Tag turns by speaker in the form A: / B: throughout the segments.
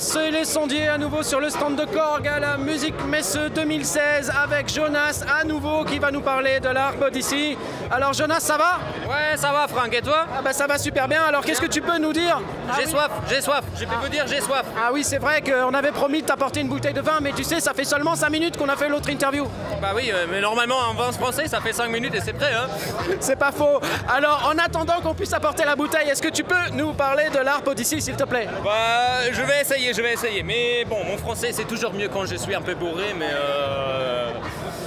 A: c'est les sondiers à nouveau sur le stand de Korg à la Musique Messe 2016 avec Jonas à nouveau qui va nous parler de l'Harp Odyssey. Alors Jonas, ça va?
B: Ouais, ça va Franck, et toi?
A: Ah bah ça va super bien, alors qu'est-ce que tu peux nous dire?
B: J'ai soif, je peux vous dire j'ai soif.
A: Ah oui, c'est vrai qu'on avait promis de t'apporter une bouteille de vin, mais tu sais, ça fait seulement 5 minutes qu'on a fait l'autre interview.
B: Bah oui, mais normalement en vin français ça fait 5 minutes et c'est prêt hein.
A: C'est pas faux. Alors en attendant qu'on puisse apporter la bouteille, est-ce que tu peux nous parler de l'Harp Odyssey s'il te plaît?
B: Bah je vais essayer, mais bon mon français c'est toujours mieux quand je suis un peu bourré, mais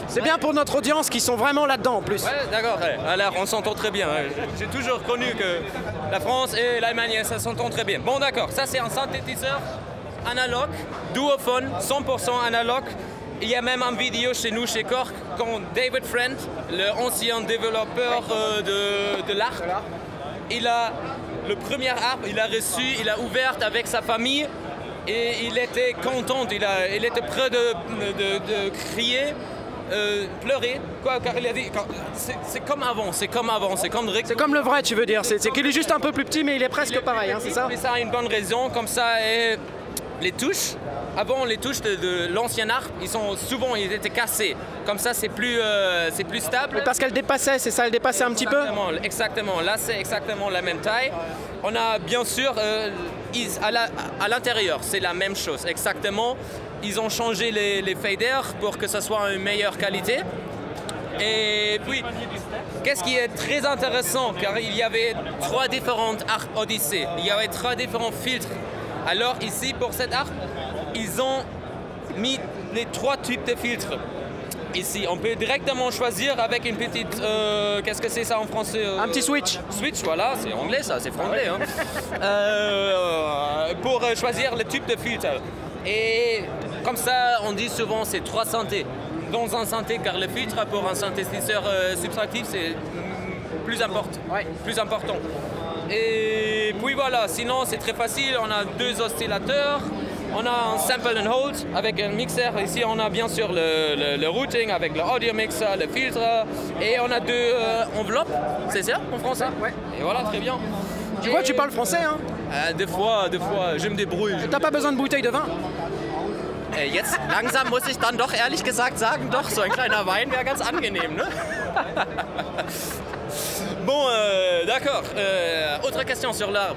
A: c'est bien pour notre audience qui sont vraiment là-dedans en plus.
B: Ouais, d'accord, ouais. Alors on s'entend très bien. J'ai toujours connu que la France et l'Allemagne, ça s'entend très bien. Bon, d'accord, ça c'est un synthétiseur analogue, duophone, 100% analogue. Il y a même une vidéo chez nous, chez Korg, quand David Friend, l'ancien développeur de l'Harp, il a le premier Harp, il a reçu, il a ouvert avec sa famille et il était content, il était prêt de crier. Pleurer, quoi, car il a dit c'est comme avant, c'est comme
A: le vrai, tu veux dire, c'est qu'il est juste un peu plus petit mais il est presque pareil, hein, c'est ça?
B: Mais ça a une bonne raison, comme ça, et les touches, avant les touches de l'ancien Harp, ils étaient cassés, comme ça c'est plus stable.
A: Mais parce qu'elle dépassait, c'est ça, elle dépassait un petit peu?
B: Exactement, là c'est exactement la même taille. On a bien sûr, à l'intérieur, c'est la même chose, exactement. Ils ont changé les faders pour que ça soit une meilleure qualité. Et puis, qu'est-ce qui est très intéressant, car il y avait 3 différentes Harp Odyssey, il y avait 3 différents filtres. Alors ici, pour cette Harp, ils ont mis les 3 types de filtres. Ici, on peut directement choisir avec une petite... qu'est-ce que c'est ça en français?
A: Un petit switch.
B: Switch, voilà, c'est anglais ça, c'est franglais. Hein. Pour choisir le type de filtre. Et comme ça, on dit souvent c'est 3 synthés. Dans un synthé, car le filtre pour un synthétiseur subtractif, c'est plus important. Et puis voilà, sinon c'est très facile, on a 2 oscillateurs. On a un sample and hold avec un mixeur. Ici, on a bien sûr le routing avec le audio mixer, le filtre. Et on a 2 enveloppes, c'est ça en français?
A: Ouais.
B: Et voilà, très bien.
A: Tu vois, tu parles français, hein?
B: Des fois, je me débrouille.
A: T'as pas besoin de bouteille de vin?
B: Jetzt langsam muss ich dann doch ehrlich gesagt sagen, doch, so ein kleiner Wein wäre ganz angenehm, ne? Bon, d'accord. Autre question sur l'arbre.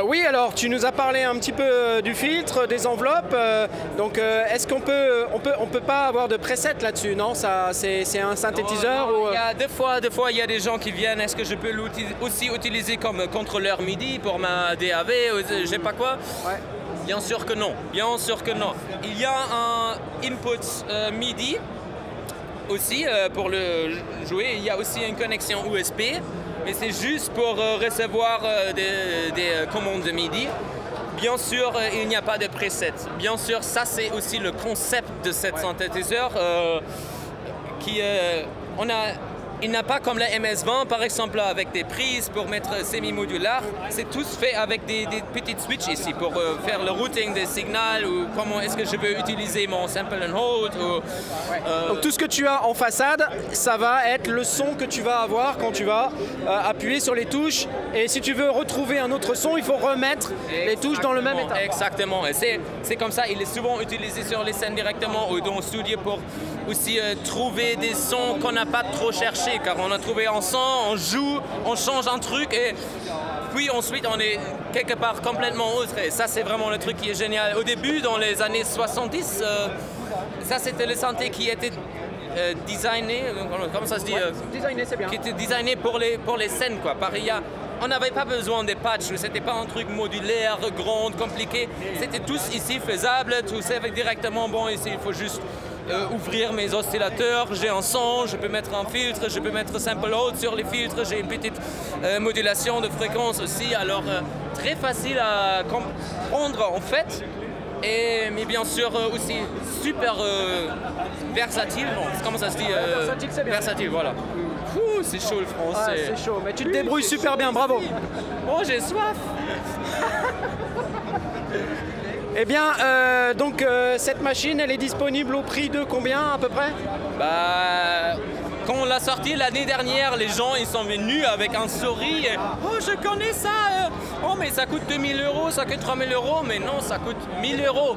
A: Oui, alors tu nous as parlé un petit peu du filtre, des enveloppes. Donc, est-ce qu'on peut pas avoir de preset là-dessus? Non, ça, c'est un synthétiseur
B: non,
A: ou...
B: Il y a des fois, il y a des gens qui viennent. Est-ce que je peux aussi utiliser comme contrôleur MIDI pour ma DAV ou je sais pas quoi?
A: Ouais.
B: Bien sûr que non. Bien sûr que non. Il y a un input MIDI aussi pour le jouer. Il y a aussi une connexion USB. Mais c'est juste pour recevoir des commandes de MIDI. Bien sûr, il n'y a pas de preset. Bien sûr, ça c'est aussi le concept de cet synthétiseur il n'a pas comme la MS-20 par exemple avec des prises pour mettre semi-modulaire. C'est tous fait avec des petites switches ici pour faire le routing des signaux ou comment est-ce que je veux utiliser mon sample and hold.
A: Donc tout ce que tu as en façade, ça va être le son que tu vas avoir quand tu vas appuyer sur les touches. Et si tu veux retrouver un autre son, il faut remettre les touches dans le même état.
B: Exactement. Et c'est comme ça, il est souvent utilisé sur les scènes directement ou dans le studio pour aussi trouver des sons qu'on n'a pas trop cherché. Car on a trouvé un son, on joue, on change un truc et puis ensuite on est quelque part complètement autre. Et ça c'est vraiment le truc qui est génial. Au début, dans les années 70, ça c'était le synthé qui était designé, comment ça se dit?
A: Designé, c'est bien.
B: Qui était designé pour les scènes quoi. On n'avait pas besoin des patchs, c'était pas un truc modulaire, grand, compliqué. C'était tous ici faisable, tout ça directement. Bon, ici il faut juste ouvrir mes oscillateurs, j'ai un son, je peux mettre un filtre, je peux mettre sample hold sur les filtres, j'ai une petite modulation de fréquence aussi, alors très facile à comprendre en fait, mais bien sûr aussi super versatile, non, comment ça se dit?
A: Versatile, c'est bien.
B: Versatile, voilà. C'est chaud le français.
A: Ah, c'est chaud, mais tu te débrouilles super bien, bravo.
B: Oh, j'ai soif.
A: Eh bien, cette machine, elle est disponible au prix de combien à peu près?
B: Bah, quand on l'a sorti l'année dernière, les gens ils sont venus avec un sourire. Oh, je connais ça. Oh, mais ça coûte 2000 €, ça coûte 3000 €. Mais non, ça coûte 1000 €.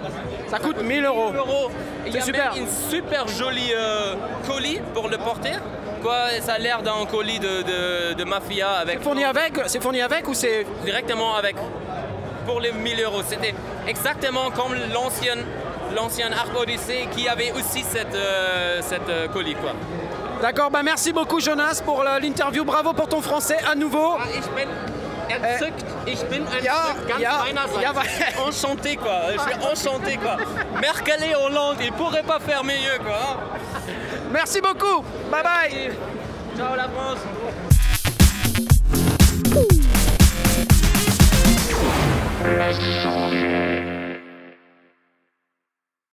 A: Ça coûte 1000 €.
B: Il y a
A: super.
B: même une super jolie colis pour le porter. Quoi, ça a l'air d'un colis de mafia avec.
A: C'est fourni avec ou c'est
B: Directement avec. Pour les 1000 €. C'était exactement comme l'ancien Arc Odyssey qui avait aussi cette colis, quoi.
A: D'accord, bah merci beaucoup Jonas pour l'interview. Bravo pour ton français à nouveau.
B: Ich bin entzückt. Ich bin entzückt. Ganz meinerseits.
A: Ja,
B: Enchanté, quoi. Je suis enchanté, quoi. Merkel et Hollande, ils pourraient pas faire mieux, quoi.
A: Merci beaucoup. Bye bye.
B: Ciao la France.
C: Let's